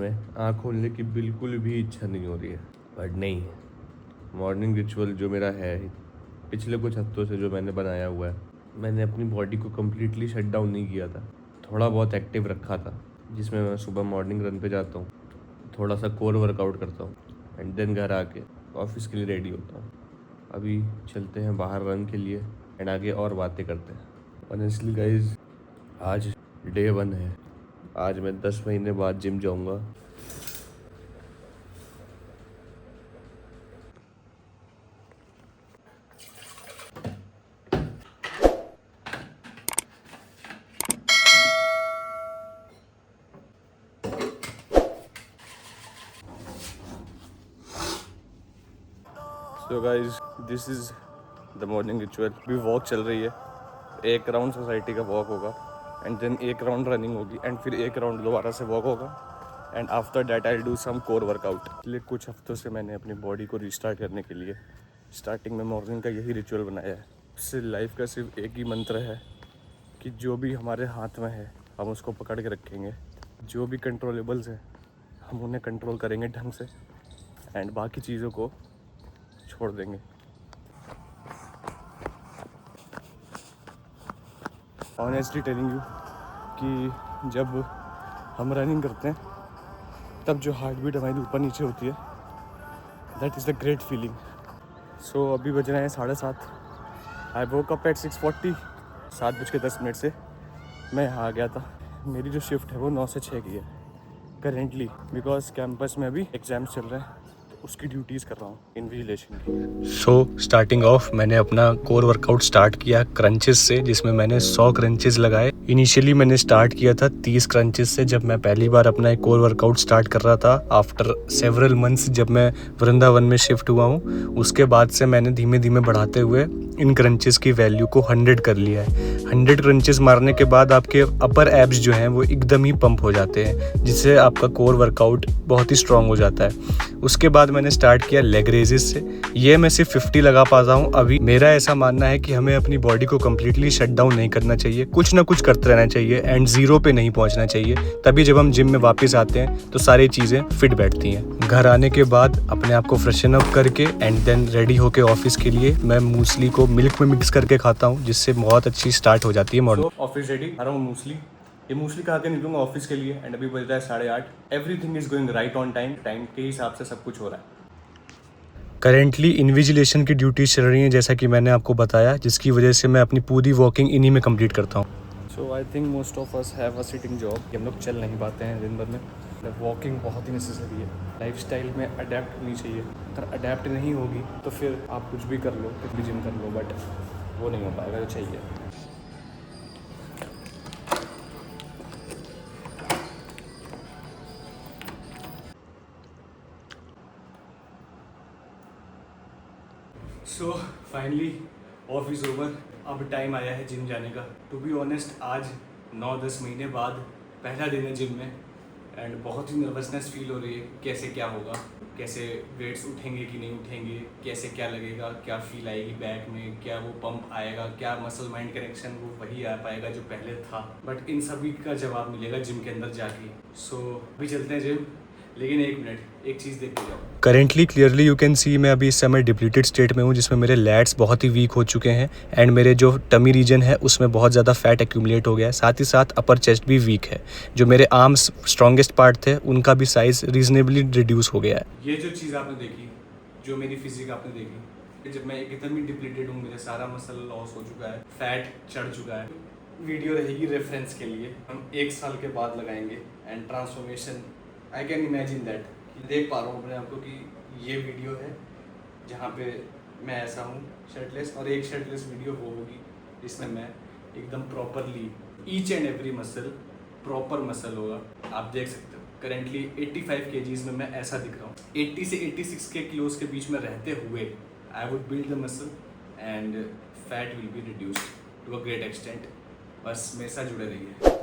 में आँख खोलने की बिल्कुल भी इच्छा नहीं हो रही है। बट नहीं, मॉर्निंग रिचुअल जो मेरा है पिछले कुछ हफ्तों से जो मैंने बनाया हुआ है, मैंने अपनी बॉडी को कम्प्लीटली शट डाउन नहीं किया था, थोड़ा बहुत एक्टिव रखा था, जिसमें मैं सुबह मॉर्निंग रन पे जाता हूँ, थोड़ा सा कोर वर्कआउट करता हूँ एंड देन घर आके ऑफिस के लिए रेडी होता हूँ। अभी चलते हैं बाहर रन के लिए एंड आगे और बातें करते हैं। ऑनेस्टली गाइज, आज डे 1 है। आज मैं 10 महीने बाद जिम जाऊँगा। So guys, this is the morning ritual. अभी वॉक चल रही है, एक राउंड सोसाइटी का वॉक होगा एंड देन एक राउंड रनिंग होगी एंड फिर एक राउंड दोबारा से वॉक होगा and after that I do some core workout. इसलिए कुछ हफ्तों से मैंने अपनी बॉडी को रिस्टार्ट करने के लिए स्टार्टिंग में मॉर्निंग का यही रिचुअल बनाया है। इससे लाइफ का सिर्फ एक ही मंत्र है कि जो भी हमारे हाथ में है हम उसको पकड़ के रखेंगे, जो भी कंट्रोलेबल्स है हम उन्हें कंट्रोल करेंगे ढंग से एंड बाकी चीज़ों को छोड़ देंगे। ऑनेस्टली टेलिंग यू कि जब हम रनिंग करते हैं तब जो हार्ट बीट हमारी ऊपर नीचे होती है, that is the great feeling. So अभी बज रहे हैं 7:30। आई वोक अप एट 6:40। 7:10 से मैं यहाँ आ गया था। मेरी जो शिफ्ट है वो 9 से 6 की है करेंटली, बिकॉज कैंपस में अभी एग्जाम्स चल रहे हैं, तो उसकी ड्यूटीज़ कर रहा हूँ इन्विजिलेशन की। सो स्टार्टिंग ऑफ मैंने अपना कोर वर्कआउट स्टार्ट किया क्रंचेस से, जिसमें मैंने 100 क्रंचेस लगाए। इनिशियली मैंने स्टार्ट किया था 30 क्रंचेस से, जब मैं पहली बार अपना एक कोर वर्कआउट स्टार्ट कर रहा था आफ्टर सेवरल मंथ्स, जब मैं वृंदावन में शिफ्ट हुआ हूँ। उसके बाद से मैंने धीमे धीमे बढ़ाते हुए इन क्रंचेस की वैल्यू को 100 कर लिया है। 100 क्रंचेस मारने के बाद आपके अपर एब्स जो हैं वो एकदम ही पंप हो जाते हैं, जिससे आपका कोर वर्कआउट बहुत ही स्ट्रांग हो जाता है। उसके बाद मैंने स्टार्ट किया लेग रेजेस से। ये मैं सिर्फ 50 लगा पाता हूँ अभी। मेरा ऐसा मानना है कि हमें अपनी बॉडी को कम्प्लीटली शट डाउन नहीं करना चाहिए, कुछ ना कुछ करते रहना चाहिए एंड जीरो पे नहीं पहुंचना चाहिए। तभी जब हम जिम में वापस आते हैं तो सारी चीज़ें फिट बैठती हैं। घर आने के बाद अपने आप को फ्रेशन अप करके एंड देन रेडी होके ऑफिस के लिए मैं मूसली को मिल्क में मिक्स करके खाता हूँ, जिससे बहुत अच्छी स्टार्ट हो जाती है मॉर्निंग। ऑफिस रेडी, आ रहा हूँ मूसली। ये मूसली खा के निकलूंगा ऑफिस के लिए एंड अभी बज रहा है 8:30। Everything is going right on time, time के हिसाब से सब कुछ हो रहा है। करेंटली इन्विजिलेशन की ड्यूटीज चल रही हैं, जैसा कि मैंने आपको बताया, जिसकी वजह से मैं अपनी पूरी वॉकिंग इन्हीं में कंप्लीट करता हूँ। So I think most of us have a sitting job, हम लोग चल नहीं पाते हैं दिन भर में। वॉकिंग बहुत ही नेसेसरी है, लाइफस्टाइल में अडेप्ट होनी चाहिए। अगर अडेप्ट नहीं होगी तो फिर आप कुछ भी कर लो, कुछ भी जिम कर लो, बट वो नहीं हो पाएगा जो चाहिए। सो फाइनली ऑफिस ओवर, अब टाइम आया है जिम जाने का। टू बी ऑनेस्ट, आज 9-10 महीने बाद पहला दिन है जिम में एंड बहुत ही नर्वसनेस फील हो रही है। कैसे क्या होगा, कैसे वेट्स उठेंगे कि नहीं उठेंगे, कैसे क्या लगेगा, क्या फील आएगी बैक में, क्या वो पंप आएगा, क्या मसल माइंड कनेक्शन वो वही आ पाएगा जो पहले था। बट इन सभी का जवाब मिलेगा जिम के अंदर जाके। सो अभी चलते हैं जिम, लेकिन एक मिनट, एक चीज़ देख के जाओ। Currently clearly you can see मैं अभी इस समय डिप्लीटेड स्टेट में हूँ, जिसमें मेरे लैट्स बहुत ही वीक हो चुके हैं एंड मेरे जो टमी रीजन है उसमें बहुत ज़्यादा फैट एक्यूमुलेट हो गया है। साथ ही साथ अपर चेस्ट भी वीक है। जो मेरे आर्म्स स्ट्रॉन्गेस्ट पार्ट थे उनका भी साइज रीजनेबली रिड्यूस हो गया है। ये जो चीज़ आपने देखी, जो मेरी फिजिक आपने देखी, जब मैं एकदम ही डिप्लीटेड हूँ, मेरा सारा मसल लॉस हो चुका है, फैट चढ़ चुका है। वीडियो रहेगी रेफरेंस के लिए, हम 1 साल के बाद लगाएंगे and transformation I can imagine that. देख पा रहा हूँ अपने आप को कि ये वीडियो है जहाँ पे मैं ऐसा हूँ शर्टलेस, और एक शर्टलेस वीडियो वो होगी जिसमें मैं एकदम properly each and every muscle proper muscle होगा। आप देख सकते हो करेंटली 85 kgs में मैं ऐसा दिख रहा हूँ। 80 से 86 के किलोज के बीच में रहते हुए I would build the muscle and fat will be reduced to a great extent. बस मेरे साथ जुड़े रहिए।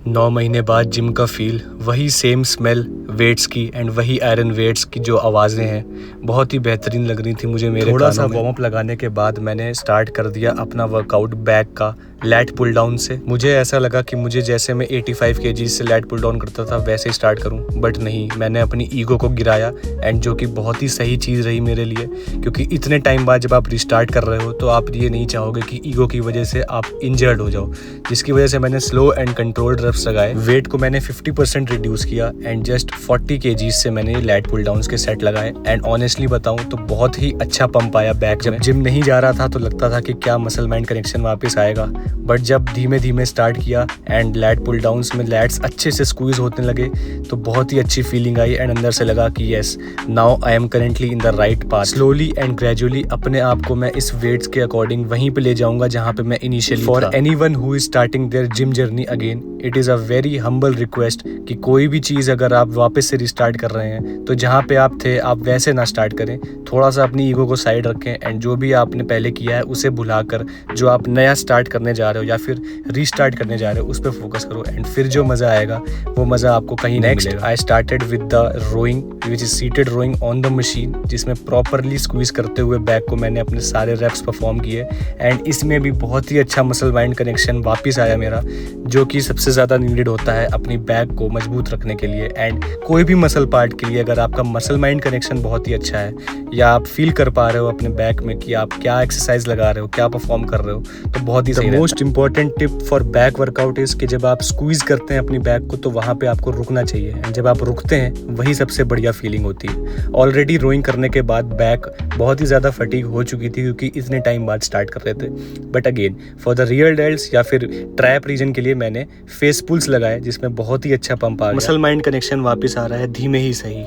9 महीने बाद जिम का फील वही सेम स्मेल वेट्स की एंड वही आयरन वेट्स की जो आवाज़ें हैं बहुत ही बेहतरीन लग रही थी मुझे मेरे थोड़ा सा वार्म अप लगाने के बाद मैंने स्टार्ट कर दिया अपना वर्कआउट बैक का लैट पुल डाउन से। मुझे ऐसा लगा कि मुझे जैसे मैं 85 kg से लैट पुल डाउन करता था वैसे ही स्टार्ट करूं, बट नहीं, मैंने अपनी ईगो को गिराया एंड जो कि बहुत ही सही चीज़ रही मेरे लिए, क्योंकि इतने टाइम बाद जब आप रिस्टार्ट कर रहे हो तो आप ये नहीं चाहोगे कि ईगो की वजह से आप इंजर्ड हो जाओ, जिसकी वजह से मैंने स्लो एंड कंट्रोल्ड रेप्स लगाए। वेट को मैंने 50% रिड्यूस किया एंड जस्ट 40 kg से मैंने लैट पुल डाउन के सेट लगाए एंड ऑनेस्टली बताऊं तो बहुत ही अच्छा पंप आया बैक। जब जिम नहीं जा रहा था तो लगता था कि क्या मसल माइंड कनेक्शन वापस आएगा, बट जब धीमे धीमे स्टार्ट किया एंड लैट पुल डाउन्स में लैट्स अच्छे से स्क्वीज होने लगे तो बहुत ही अच्छी फीलिंग आई एंड अंदर से लगा कि yes, now I am currently in the right path. Slowly and gradually अपने आप को मैं इस वेट्स के अकॉर्डिंग वहीं पे ले जाऊंगा जहां पे मैं initially. For anyone who is starting there gym journey again, it is a very humble request कि कोई भी चीज़ अगर आप वापस से रिस्टार्ट कर रहे हैं तो जहाँ पे आप थे आप वैसे ना स्टार्ट करें, थोड़ा सा अपनी ईगो को साइड रखें एंड जो भी आपने पहले किया है उसे भुलाकर जो आप नया स्टार्ट करने जा रहे हो या फिर रीस्टार्ट करने जा रहे हो उस पर फोकस करो एंड फिर जो मज़ा आएगा वो मज़ा आपको कहीं नहीं मिलेगा। I started with the rowing which is seated rowing on the machine, जिसमें प्रॉपरली स्क्वीज करते हुए बैक को मैंने अपने सारे रेप्स परफॉर्म किए एंड इसमें भी बहुत ही अच्छा मसल माइंड कनेक्शन वापस आया मेरा, जो कि सबसे ज़्यादा नीडेड होता है अपनी बैक को मजबूत रखने के लिए। एंड कोई भी मसल पार्ट के लिए अगर आपका मसल माइंड कनेक्शन बहुत ही अच्छा है या आप फील कर पा रहे हो अपने बैक में कि आप क्या एक्सरसाइज लगा रहे हो, क्या परफॉर्म कर रहे हो, तो बहुत ही सही। Most important tip for back workout is कि जब आप स्क्वीज करते हैं अपनी बैक को तो वहाँ पे आपको रुकना चाहिए एंड जब आप रुकते हैं वही सबसे बढ़िया फीलिंग होती है। ऑलरेडी रोइंग करने के बाद बैक बहुत ही ज़्यादा फटीग हो चुकी थी क्योंकि इतने टाइम बाद स्टार्ट कर रहे थे, but again for the real delts या फिर ट्रैप रीजन के लिए मैंने फेस पुल्स लगाए जिसमें बहुत ही अच्छा पंप आ गया, मसल माइंड कनेक्शन वापस आ रहा है धीमे ही सही।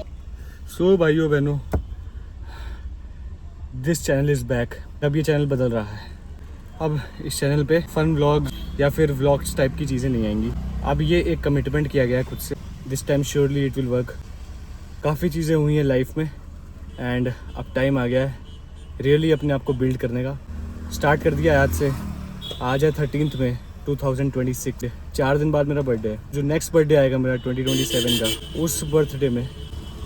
सो भाइयों बहनों, दिस चैनल इज़ बैक। अब ये चैनल बदल रहा है। अब इस चैनल पे फन व्लॉग या फिर व्लॉग्स टाइप की चीज़ें नहीं आएंगी। अब ये एक कमिटमेंट किया गया है खुद से, this time surely it will work. काफ़ी चीज़ें हुई हैं लाइफ में एंड अब टाइम आ गया है रियली अपने आप को बिल्ड करने का। स्टार्ट कर दिया आज से। आज है 13 मई 2026। 4 दिन बाद मेरा बर्थडे है। जो नेक्स्ट बर्थडे आएगा मेरा 2027 का, उस बर्थडे में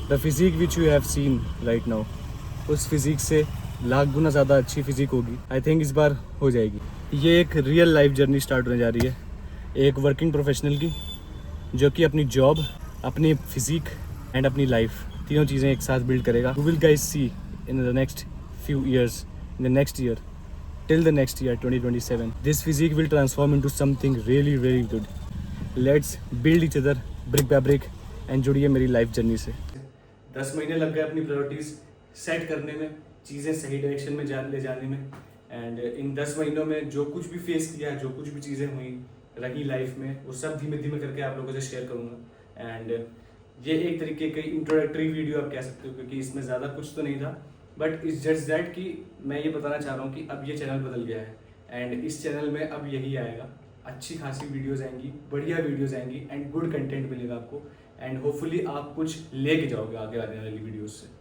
the physique which you have seen right now, उस फिज़िक से लाख गुना ज़्यादा अच्छी फिज़िक होगी। आई थिंक इस बार हो जाएगी। ये एक रियल लाइफ जर्नी स्टार्ट होने जा रही है एक वर्किंग प्रोफेशनल की, जो कि अपनी जॉब, अपनी फिज़िक एंड अपनी लाइफ तीनों चीज़ें एक साथ बिल्ड करेगा। You will guys see in the next few years, in the next year till the next year 2027 this physique will transform into something really really good. Let's build each other brick by brick and जुड़िए मेरी life journey से। 10 महीने लग गए अपनी priorities set करने में, चीज़ें सही डायरेक्शन में ले जाने में एंड इन 10 महीनों में जो कुछ भी फेस किया, जो कुछ भी चीज़ें हुई रही लाइफ में, वो सब धीमे धीमे करके आप लोगों से शेयर करूँगा। एंड ये एक तरीके की इंट्रोडक्टरी वीडियो आप कह सकते हो क्योंकि इसमें ज़्यादा कुछ तो नहीं था, बट इट्स जस्ट दैट कि मैं ये बताना चाह रहा हूँ कि अब ये चैनल बदल गया है एंड इस चैनल में अब यही आएगा। अच्छी खासी वीडियोस आएंगी, बढ़िया वीडियोस आएंगी एंड गुड कंटेंट मिलेगा आपको एंड होपफुली आप कुछ लेके जाओगे आगे आने वाली वीडियोस से।